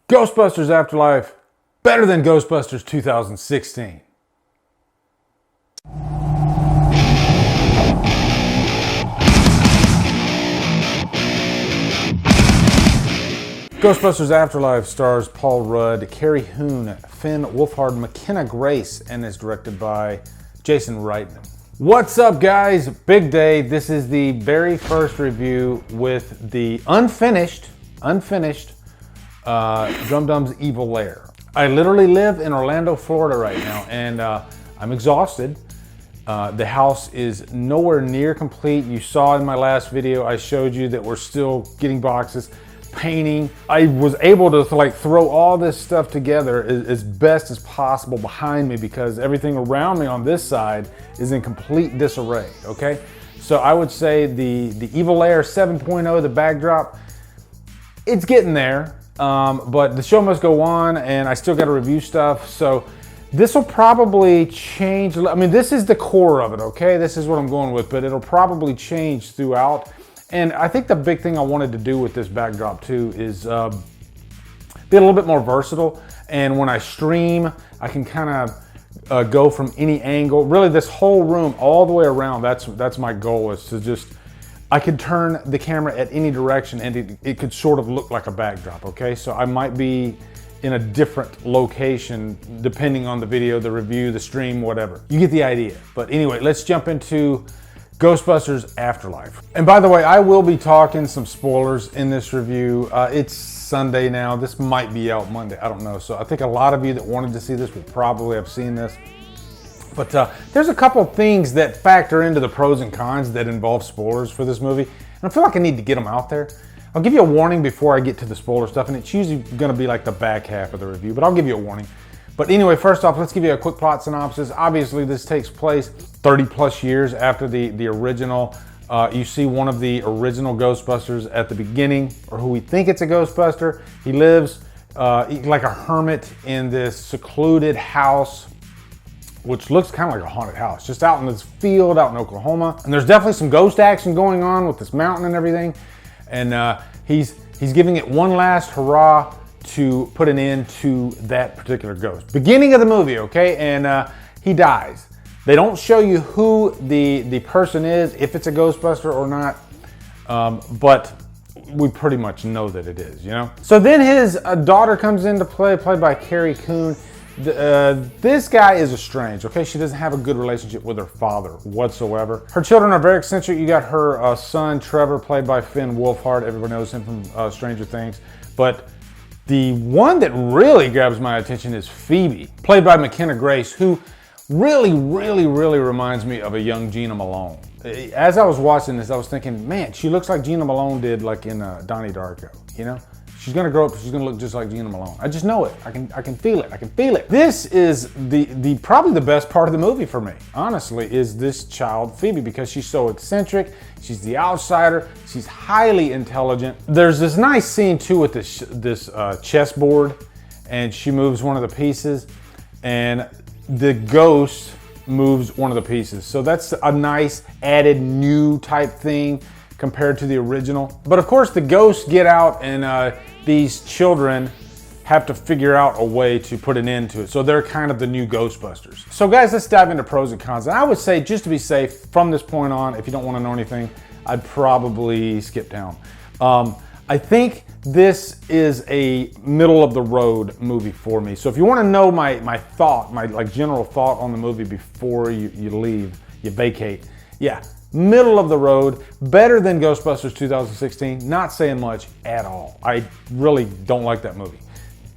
Ghostbusters Afterlife, better than Ghostbusters 2016. Ghostbusters Afterlife stars Paul Rudd, Carrie Hoon, Finn Wolfhard, McKenna Grace, and is directed by Jason Reitman. What's up, guys? Big day. This is the very first review with the unfinished Drumdums Evil Lair. I literally live in Orlando, Florida right now, and I'm exhausted. The house is nowhere near complete. You saw in my last video, I showed you that we're still getting boxes, painting. I was able to throw all this stuff together as best as possible behind me because everything around me on this side is in complete disarray, okay? So I would say the Evil Lair 7.0, the backdrop, it's getting there. But the show must go on and I still got to review stuff. So this will probably change. I mean, this is the core of it, okay? This is what I'm going with, but it'll probably change throughout. And I think the big thing I wanted to do with this backdrop too is be a little bit more versatile. And when I stream, I can kind of go from any angle. Really, this whole room all the way around, that's my goal, is to just, I could turn the camera at any direction and it could sort of look like a backdrop, okay? So I might be in a different location depending on the video, the review, the stream, whatever. You get the idea. But anyway, let's jump into Ghostbusters Afterlife. And by the way, I will be talking some spoilers in this review. It's Sunday now. This might be out Monday. I don't know. So I think a lot of you that wanted to see this will probably have seen this. But there's a couple of things that factor into the pros and cons that involve spoilers for this movie. And I feel like I need to get them out there. I'll give you a warning before I get to the spoiler stuff, and it's usually going to be like the back half of the review, but I'll give you a warning. But anyway, first off, let's give you a quick plot synopsis. Obviously, this takes place 30 plus years after the original. You see one of the original Ghostbusters at the beginning, or who we think it's a Ghostbuster. He lives like a hermit in this secluded house, which looks kind of like a haunted house, just out in this field out in Oklahoma. And there's definitely some ghost action going on with this mountain and everything. And he's giving it one last hurrah to put an end to that particular ghost. Beginning of the movie, okay? And he dies. They don't show you who the person is, if it's a Ghostbuster or not, but we pretty much know that it is, you know? So then his daughter comes into play, played by Carrie Coon. This guy is estranged, okay? She doesn't have a good relationship with her father whatsoever. Her children are very eccentric. You got her son, Trevor, played by Finn Wolfhard. Everyone knows him from Stranger Things. But the one that really grabs my attention is Phoebe, played by McKenna Grace, who really reminds me of a young Gina Malone. As I was watching this, I was thinking, man, she looks like Gina Malone did like in Donnie Darko, you know? She's gonna grow up, she's gonna look just like Gina Malone. I just know it, I can feel it, I can feel it. This is probably the best part of the movie for me, honestly, is this child, Phoebe, because she's so eccentric, she's the outsider, she's highly intelligent. There's this nice scene too with this chessboard, and she moves one of the pieces, and the ghost moves one of the pieces. So that's a nice added new type thing compared to the original. But of course the ghosts get out and these children have to figure out a way to put an end to it. So they're kind of the new Ghostbusters. So guys, let's dive into pros and cons. And I would say, just to be safe, from this point on, if you don't want to know anything, I'd probably skip down. I think this is a middle of the road movie for me. So if you want to know my thought, my general thought on the movie before you leave, you vacate, yeah, middle of the road, better than Ghostbusters 2016, not saying much at all. I really don't like that movie.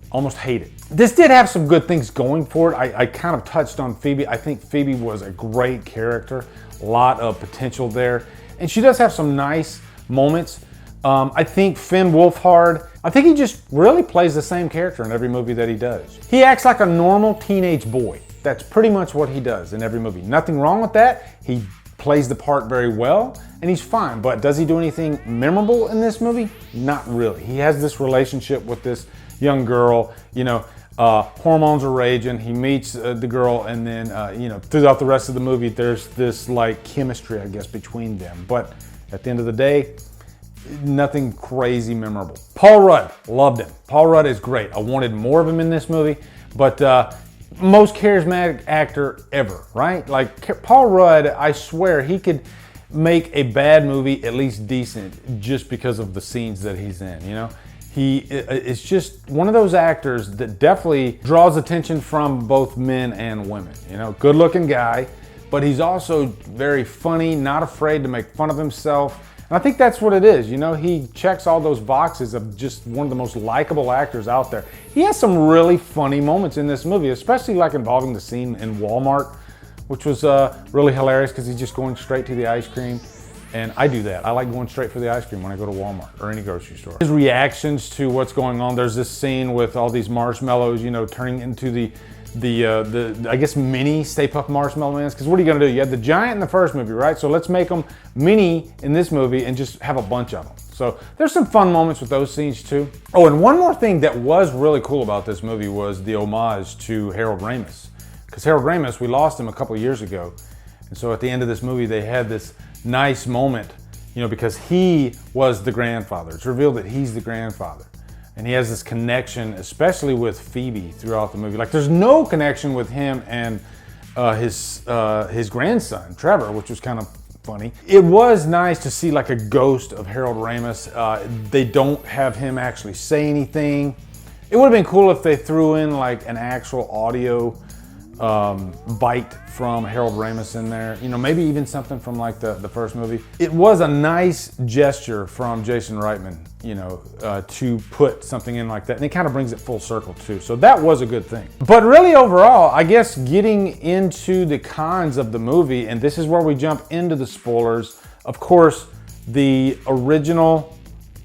Almost hate it. This did have some good things going for it. I kind of touched on Phoebe. I think Phoebe was a great character, a lot of potential there. And she does have some nice moments. I think Finn Wolfhard, I think he just really plays the same character in every movie that he does. He acts like a normal teenage boy. That's pretty much what he does in every movie. Nothing wrong with that. He plays the part very well, and he's fine. But does he do anything memorable in this movie? Not really. He has this relationship with this young girl, you know, hormones are raging. He meets the girl, and then, you know, throughout the rest of the movie, there's this like chemistry, I guess, between them. But at the end of the day, nothing crazy memorable. Paul Rudd, loved him. Paul Rudd is great. I wanted more of him in this movie, but most charismatic actor ever, right? Like Paul Rudd, I swear he could make a bad movie at least decent just because of the scenes that he's in, you know? He is just one of those actors that definitely draws attention from both men and women, you know? Good looking guy, but he's also very funny, not afraid to make fun of himself. And I think that's what it is, you know? He checks all those boxes of just one of the most likable actors out there. He has some really funny moments in this movie, especially like involving the scene in Walmart, which was really hilarious because he's just going straight to the ice cream. And I do that. I like going straight for the ice cream when I go to Walmart or any grocery store. His reactions to what's going on. There's this scene with all these marshmallows, you know, turning into the I guess mini Stay Puft Marshmallow Mans. Because what are you gonna do? You had the giant in the first movie, right? So let's make them mini in this movie and just have a bunch of them. So there's some fun moments with those scenes too. Oh, and one more thing that was really cool about this movie was the homage to Harold Ramis. Because Harold Ramis, we lost him a couple years ago. And so at the end of this movie, they had this nice moment, you know, because he was the grandfather. It's revealed that he's the grandfather. And he has this connection, especially with Phoebe throughout the movie. Like there's no connection with him and his grandson, Trevor, which was kind of funny. It was nice to see like a ghost of Harold Ramis. They don't have him actually say anything. It would have been cool if they threw in like an actual audio bite from Harold Ramis in there, you know, maybe even something from like the first movie. It was a nice gesture from Jason Reitman, you know, to put something in like that, and it kind of brings it full circle too. So that was a good thing. But really overall, I guess getting into the cons of the movie, and this is where we jump into the spoilers. Of course, the original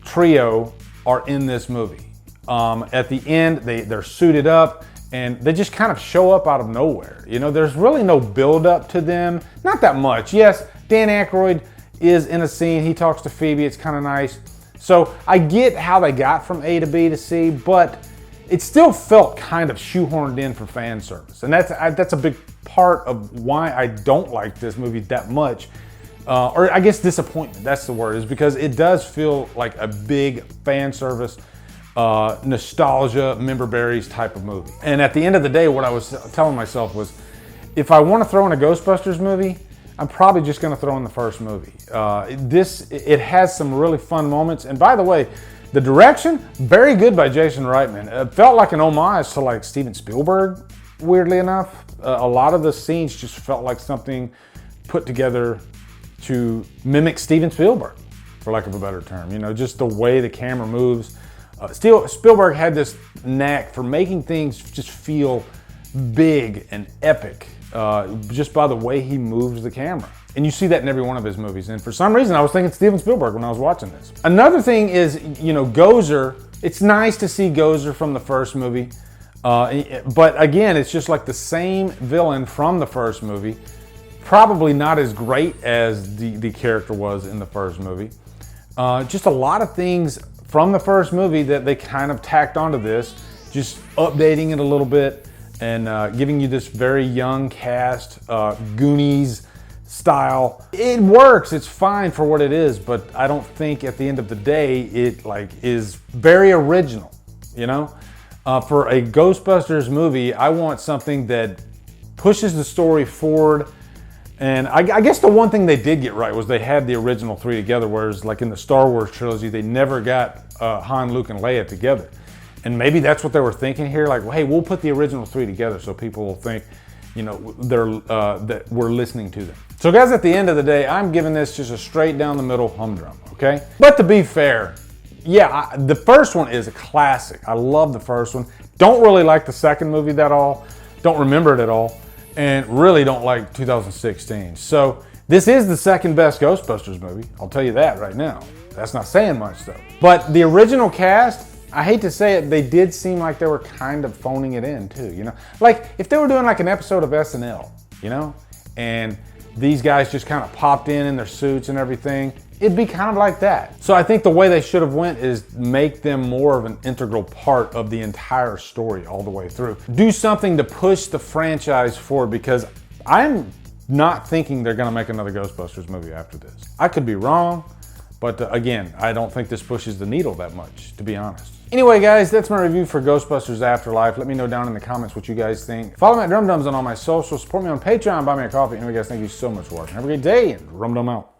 trio are in this movie. At the end, they're suited up. And they just kind of show up out of nowhere. You know, there's really no build up to them. Not that much. Yes, Dan Aykroyd is in a scene. He talks to Phoebe. It's kind of nice. So I get how they got from A to B to C, but it still felt kind of shoehorned in for fan service. And that's a big part of why I don't like this movie that much. Or I guess disappointment, that's the word, is because it does feel like a big fan service nostalgia, member berries type of movie. And at the end of the day, what I was telling myself was, if I want to throw in a Ghostbusters movie, I'm probably just going to throw in the first movie. It has some really fun moments. And by the way, the direction, very good by Jason Reitman. It felt like an homage to like Steven Spielberg, weirdly enough. A lot of the scenes just felt like something put together to mimic Steven Spielberg, for lack of a better term. You know, just the way the camera moves. Spielberg had this knack for making things just feel big and epic just by the way he moves the camera. And you see that in every one of his movies. And for some reason, I was thinking Steven Spielberg when I was watching this. Another thing is, you know, Gozer. It's nice to see Gozer from the first movie. But again, it's just like the same villain from the first movie. Probably not as great as the character was in the first movie. Just a lot of things from the first movie that they kind of tacked onto this, just updating it a little bit and giving you this very young cast, Goonies style. It works, it's fine for what it is, but I don't think at the end of the day it like is very original, you know? For a Ghostbusters movie, I want something that pushes the story forward. And I guess the one thing they did get right was they had the original three together, whereas like in the Star Wars trilogy, they never got Han, Luke, and Leia together. And maybe that's what they were thinking here, like, well, hey, we'll put the original three together so people will think, you know, that we're listening to them. So guys, at the end of the day, I'm giving this just a straight down the middle humdrum, okay? But to be fair, yeah, the first one is a classic. I love the first one. Don't really like the second movie that all. Don't remember it at all. And really don't like 2016. So this is the second best Ghostbusters movie. I'll tell you that right now. That's not saying much though. But the original cast, I hate to say it, they did seem like they were kind of phoning it in too, you know? Like if they were doing like an episode of SNL, you know? And these guys just kind of popped in their suits and everything, it'd be kind of like that. So I think the way they should have went is make them more of an integral part of the entire story all the way through. Do something to push the franchise forward, because I'm not thinking they're gonna make another Ghostbusters movie after this. I could be wrong, But again, I don't think this pushes the needle that much, to be honest. Anyway, guys, that's my review for Ghostbusters Afterlife. Let me know down in the comments what you guys think. Follow me at Drumdums on all my socials. Support me on Patreon. Buy me a coffee. Anyway, guys, thank you so much for watching. Have a great day, and Drumdum out.